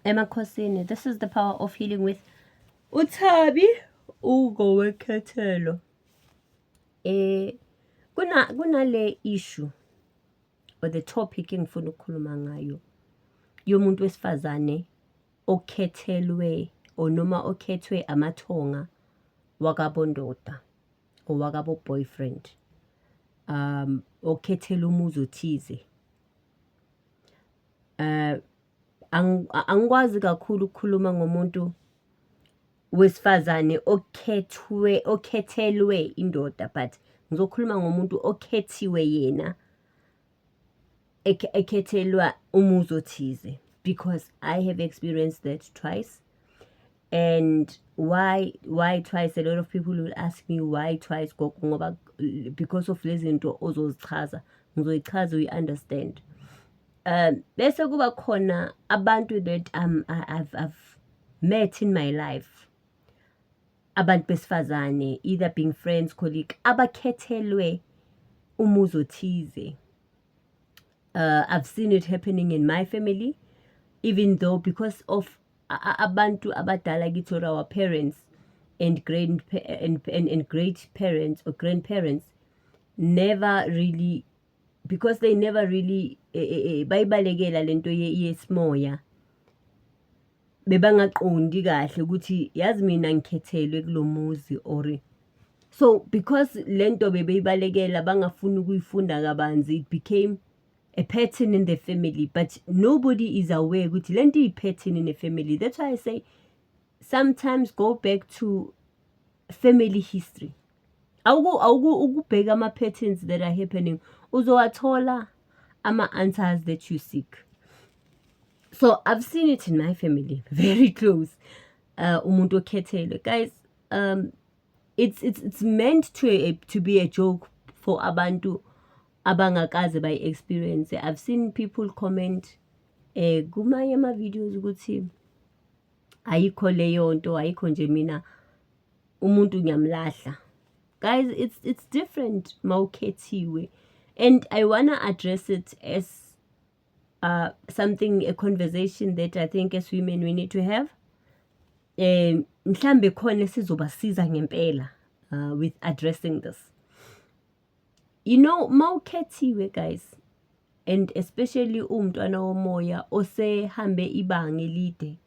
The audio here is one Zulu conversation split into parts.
emakhosini. This is the power of healing with uThabi uGowekhethelo. Kunale issue or the topic engifuna ukukhuluma ngayo yomuntu wesifazane okhethelwe or noma okhethwe amathonga wakabondoda or wakabo boyfriend okhethela umuzi othize. Angikwazi kakhulu ukukhuluma ngomuntu wesifazane okhethelwe indoda, but ngizokhuluma ngomuntu okhethiwe yena ekhethelwa umuzi othize, because I have experienced that twice. And why twice? A lot of people will ask me why twice, ngoba because of lezi zinto ozozichaza, ngizoyichaza we understand. Bese kuba khona abantu that I've met in my life, abantu besifazane, either being friends, colleague, abakhethelwe umuzi othize. I've seen it happening in my family, even though because of abantu abadala kithi or our parents and great parents or grandparents never really, because they never really bayibalekela lento yesimoya, bebangaqondi kahle ukuthi yazi mina ngikhethelwe kulomuzi or so, because lento bebeyibalekela bangafuni ukuyifunda kabanzi, it became a pattern in the family, but nobody is aware ukuthi lento iyi-pattern in the family. That's why I say sometimes go back to family history. Ukubheka ama-patterns that are happening, uzowathola ama-answers that you seek. So I've seen it in my family, very close. Umuntu okhethelwe, guys. It's meant to be a joke for abantu abangakaze by experience. I've seen people comment kumanye ama-videos ukuthi ayikho leyo nto, ayikho nje mina umuntu ngiyamlahla. Guys, it's different mawukhethiwe, and I wanna address it as something, a conversation that I think as women we need to have. Mhlambe khona sizobasiza ngempela with addressing this. You know, mawukhethiwe, guys, and especially umntwana womoya osehambe ibanga elide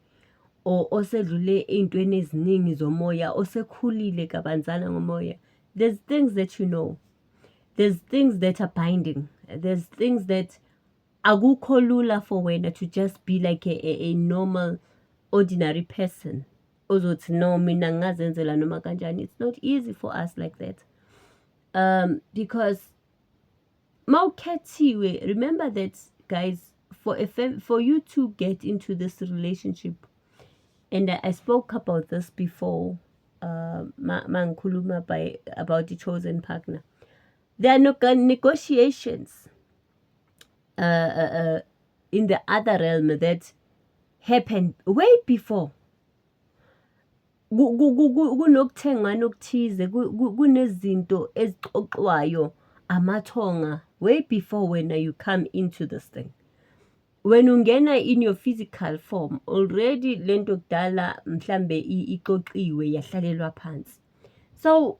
or osedlule ey'ntweni eziningi zomoya, osekhulile kabanzana ngomoya, there's things that you know, there's things that are binding, there's things that akukho lula for wena to just be like a normal ordinary person ozothi no mina ngazenzela noma kanjani. It's not easy for us like that. Because mawukhethiwe, remember that, guys, for you to get into this relationship, and I spoke about this before, mangikhuluma about the chosen partner, there are no negotiations in the other realm that happened way before. Kunokuthengana okuthize, kunezinto ezixoxwayo, amathonga, way before when you come into this thing. When ungena in your physical form, already lento kudala mhlambe ixoxiwe yahlalelwa phansi. So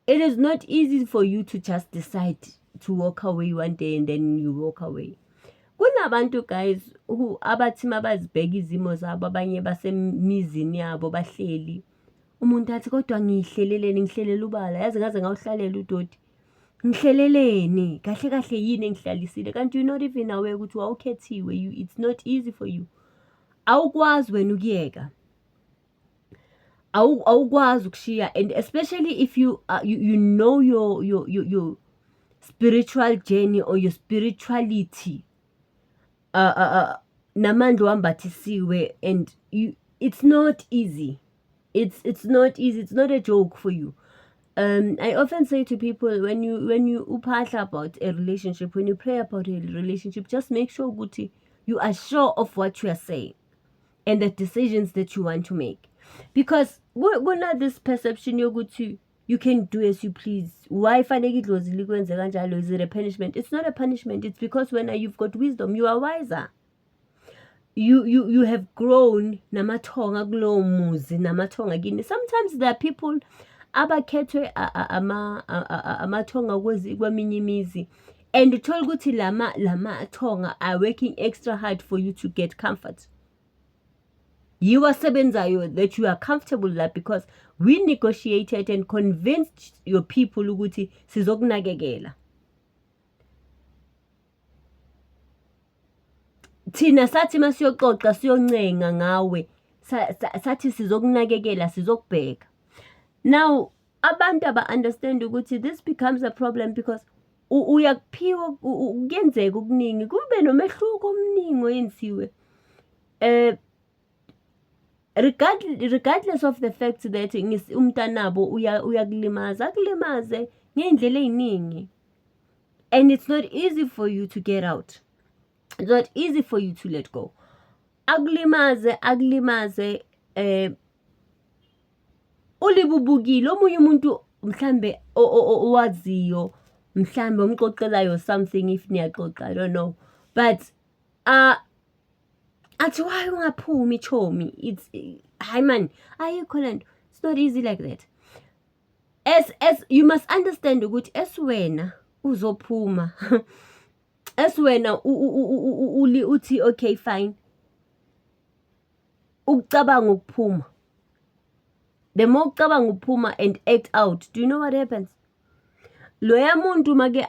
it is not easy for you to just decide to walk away one day and then you walk away. Kunabantu, guys, who abathi mabazibheka izimo zabo, abanye basemizini yabo bahleli, umuntu athi kodwa ngihleleleni, ngihlelela ubala, yazi ngaze ngawuhlalela udoti, ngihleleleni kahle kahle yini engihlalisile, kanti you're not even aware ukuthi wawukhethiwe. It's not easy for you. Awukwazi wena ukuyeka, awukwazi ukushiya, and especially if you know your spiritual journey or your spirituality, namandla wambathisiwe, and it's not easy. It's not easy. It's not a joke for you. I often say to people, when you uphahla about a relationship, when you pray about a relationship, just make sure ukuthi you are sure of what you are saying and the decisions that you want to make. Because kuna this perception yokuthi you can do as you please. Why fanele idlozi likwenze kanjalo? Is it a punishment? It's not a punishment. It's because when you've got wisdom, you are wiser. you have grown namathonga kulowo muzi namathonga kini. Sometimes there are people abakhethwe amathonga kweminye imizi, and uthola ukuthi lamathonga are working extra hard for you to get comfort. You are sebenzayo that you are comfortable there because we negotiated and convinced your people ukuthi sizokunakekela. Thina sathi masiyoxoxa siyoncenga ngawe sathi sizokunakekela sizokubheka. Now abantu understand ukuthi this becomes a problem because uyakuphiwa kuyenzeka okuningi kube nomehluko omningi oyenziwe regardless of the fact that umntanabo uyakulimaza akulimaze ngeindlela eziningi, and it's not easy for you to get out. It's not easy for you to let go. Akulimaze ulibubukile omunye umuntu mhlambe owaziyo mhlambe umxoxelayo something if niyaxoxa, I don't know, but athi why ungaphumi chomi, it's hi man ayikho lento. It's not easy like that. As you must understand ukuthi eswena uzophuma eswena uthi okay fine ukucabanga ukuphuma. The more ucabanga ukuphuma and act out, do you know what happens? Loya muntu make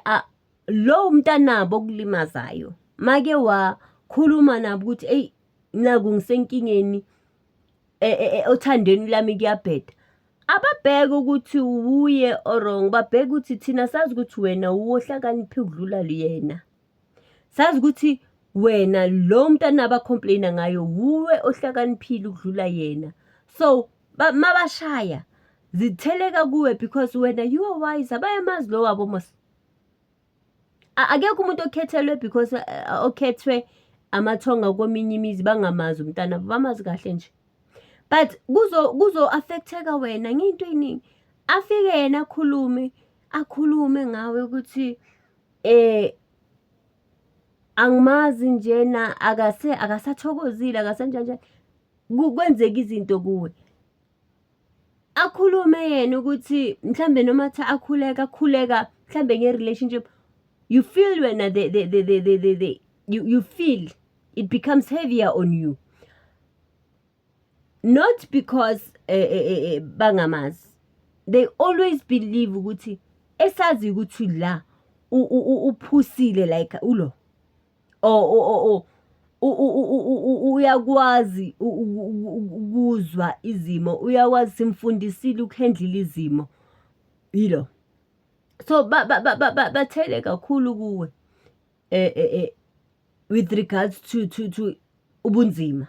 lo umntanabo okulimazayo make wakhuluma nabo ukuthi hey naku ngisenkingeni othandweni lami kuyabheda, ababheka ukuthi uye or wrong, babheka ukuthi thina sazi ukuthi wena uwohlakaniphi ukudlula yena, sazi ukuthi wena lo mntanabo acomplaina ngayo uwe ohlakaniphile ukudlula yena, so mabashaya zitheleka kuwe because wena you are wise. Abayamazi lo wabo mos. Akekho umuntu okhethelwe because okhethwe amathonga kweminye imizi bangamazi umntana bamazi kahle nje, but kuzo affecteka wena ngento eziningi. Afike yena akhulume ngawe ukuthi angimazi njena akasathokozile akasanjanja kwenzeka izinto kuwe. Akhulume yena ukuthi mhlambe noma tha akhuleka mhlambe nge-relationship, you feel when you feel it becomes heavier on you, not because bangamazi. They always believe ukuthi esazi ukuthi la uphusile like ulo uyakwazi ukuzwa izimo, uyakwazi simfundisile ukuhandle izimo yilo. So bathele kakhulu kuwe with regards to ubunzima.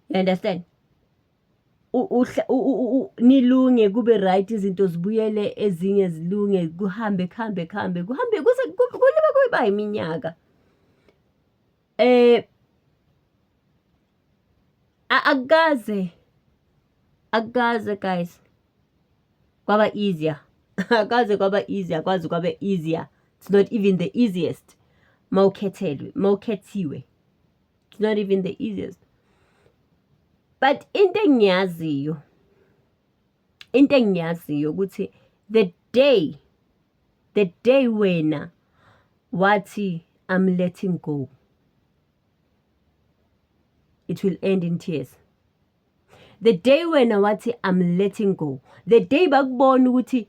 You understand? Nilunge kube right, izinto zibuyele ezinye zilunge, kuhambe kuze kulibe kuyiba iminyaka. Akaze guys kwaba easier. Akaze kwaba easier, kwazi kwaba easier. It's not even the easiest. Mawukhethiwe. It's not even the easiest. But into engiyaziyo ukuthi the day wena wathi I'm letting go, it will end in tears. The day wena wathi I'm letting go, the day bakubona ukuthi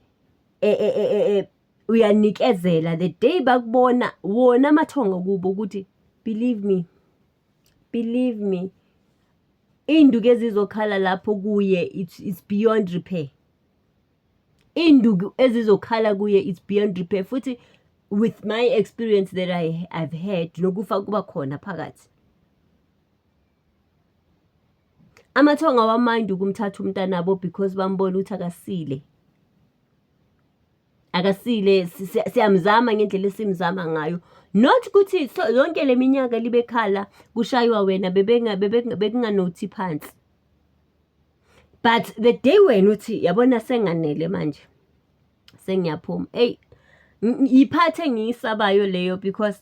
uyanikezela, the day bakubona wona amathonga kubo ukuthi believe me, induku ezizokhala lapho kuye it's beyond repair. Induku ezizokhala kuye it's beyond repair. Futhi with my experience that I've had, nokufa kuba khona phakathi. Amathonga wamandi ukumthatha umntanabo because bambona ukuthi akasile siyamzama ngendlela esimzama ngayo, not ukuthi yonke leminyaka libe khala kushaywa wena bekunganothi phansi. But the day wena uthi yabona senganele manje sengiyaphuma, hey iphathe ngisabayo leyo, because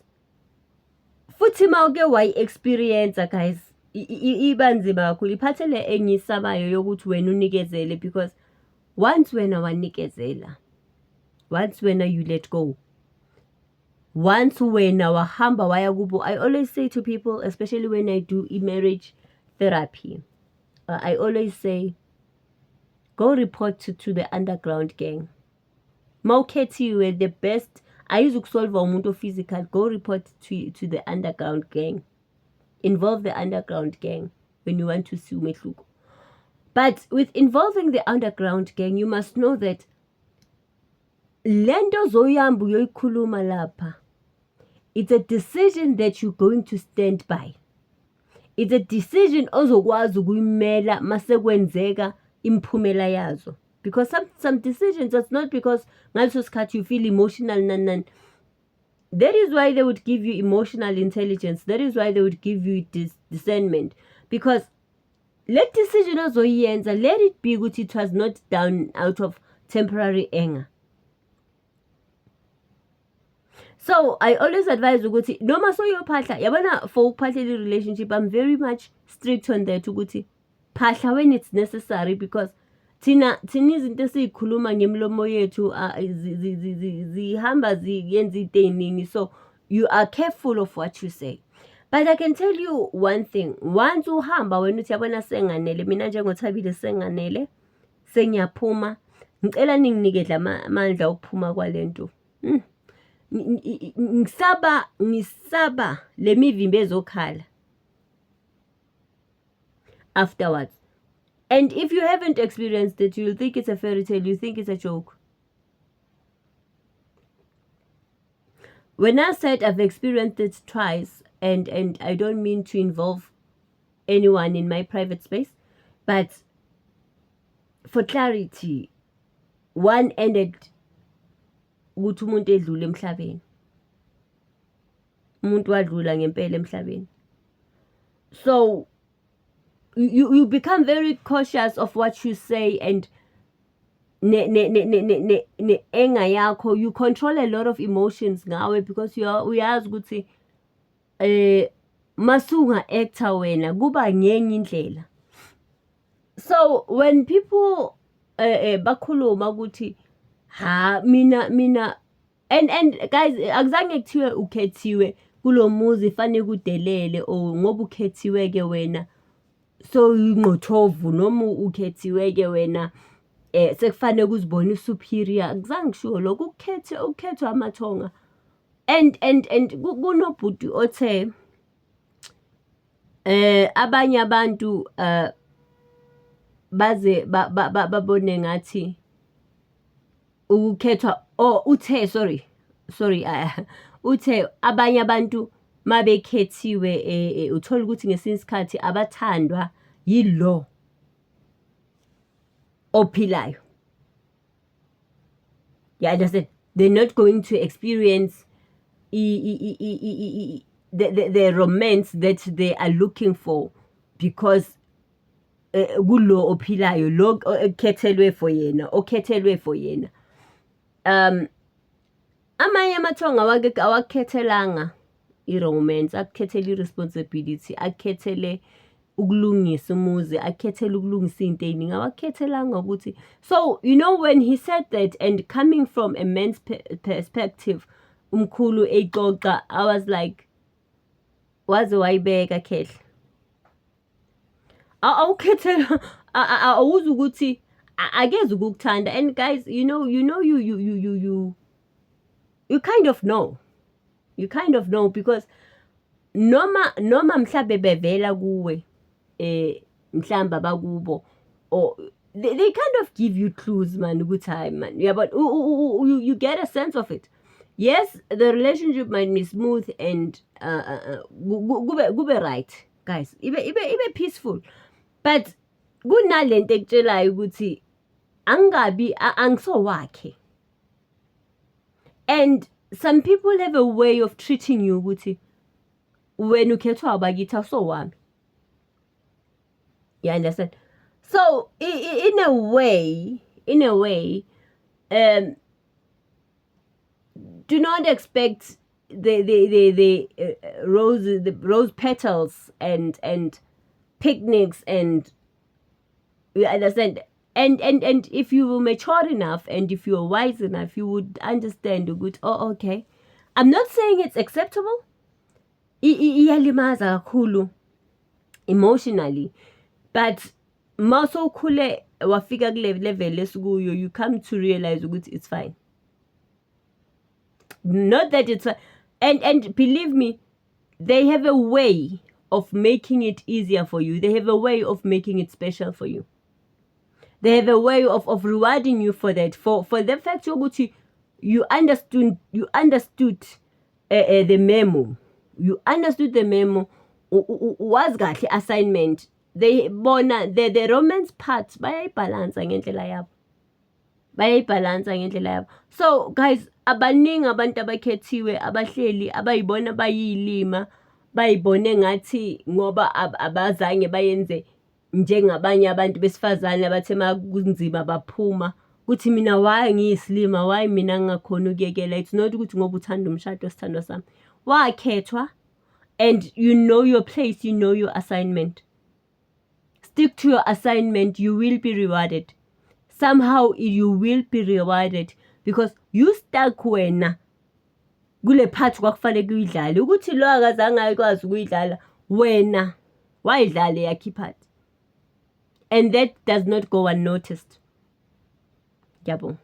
futhi mawuke wayi-experience guys, iba nzima kakhulu, iphathele engiyisabayo yokuthi wena unikezele, because once wena wanikezela, once wena you let go, once wena wahamba waya kubo, I always say to people, especially when I do marriage therapy, I always say, go report to the underground gang. Mawukhethiwe, the best, ayizukusolva umuntu physical, go report to the underground gang. Involve the underground gang when you want to sue umehluko. But with involving the underground gang, you must know that lento zoyamba uyoyikhuluma lapha, it's a decision that you're going to stand by. It's a decision ozokwazi ukuyimela masekwenzeka imphumela yazo. Because some decisions, that's not because ngaleso sikhathi you feel emotional nan. That is why they would give you emotional intelligence. That is why they would give you discernment. Because let decision ozoyenza, let it be ukuthi it was not done out of temporary anger. So I always advise ukuthi noma soyophahla, yabona for ukuphahlela relationship, I'm very much strict on that ukuthi phahla when it's necessary, because thina izinto esiyikhuluma ngemlomo yethu zihamba ziyenza into eziningi, so you are careful of what you say. But I can tell you one thing, once uhamba wena uthi yabona senganele, mina njengoThabile senganele, sengiyaphuma, ngicela ninginike amandla okuphuma kwalento. Ngisaba lemivimbo ezokhala afterwards. And if you haven't experienced it, you'll think it's a fairy tale, you think it's a joke. When I said I've experienced it twice, and I don't mean to involve anyone in my private space, but for clarity, one ended ukuthi umuntu edlule emhlabeni. Umuntu wadlula ngempela emhlabeni. So you become very cautious of what you say, and ne anger yakho, you control a lot of emotions ngawe, because uyazi ukuthi masunga actor wena kuba ngenye indlela. So when people bakhuluma ukuthi mina and guys, akuzange kuthiwe ukhethiwe kulomuzi fanele kudelele, or ngoba ukhethiwe ke wena so ingqothovu, noma ukhethiwe ke wena sekufanele uzibone superior. Akuzange kusho lokho, ukhethwa amathonga. And kunobhuti othe abanye abantu baze babone ngathi ukukhethwa, uthe uthe abanye abantu mabekhethiwe uthola ukuthi ngesinye isikhathi abathandwa yilo ophilayo. You understand? They're not going to experience the romance that they are looking for, because kulo ophilayo, lo okhethelwe for yena, okhethelwe for yena. Amanye amathonga awakhethelanga i-romance, akukhethela i-responsibility, akukhethele ukulungisa umuzi, akukhethele ukulungisa into eziningi, awakhethelanga ukuthi. So you know, when he said that, and coming from a man's perspective, umkhulu exoxa, I was like, waze wayibeka khehle, awukhethela awuzi ukuthi akeze ukukuthanda. And guys, you kind of know, because noma mhlambe bevela kuwe mhlamba bakubo, or they kind of give you clues, man, good time, man. Yeah, but you get a sense of it. Yes, the relationship might be smooth and kube right, guys, ibe peaceful, but kunalento ekutshelayo ukuthi angabi angisowakhe. And some people have a way of treating you ukuthi wena ukhethwa abakithi awusowami. You understand? So in a way, do not expect the rose petals and picnics, and you understand. And if you were mature enough and if you're wise enough, you would understand good. Oh, okay. I'm not saying it's acceptable. Iyalimaza kakhulu emotionally, but mawusokhule wafika kule level esikuyo, you come to realize ukuthi it's fine. Not that it's and believe me, they have a way of making it easier for you. They have a way of making it special for you. They have a way of rewarding you for that. For the fact you understood the memo. You understood the memo. Was kahle assignment. They bona the romance part bayayibhalansa ngendlela yabo. Bayayibhalansa ngendlela yabo. So guys, abaningi abantu abakhethiwe abahleli abayibona bayilima, bayibone ngathi ngoba abazange bayenze njengabanye abantu besifazane abathe makunzima baphuma ukuthi mina why ngiyisilima, why mina ngingakhona ukuyekela. It's not ukuthi ngoba uthanda umshado sithandwa sami. Wakhethwa, and you know your place, you know your assignment. Stick to your assignment, you will be rewarded. Somehow you will be rewarded because you stuck wena kule part kwakufanele kuyidlale. Ukuthi lo akazange ayikwazi ukuyidlala, wena wayidlale yakhe part. And that does not go unnoticed. Yabo.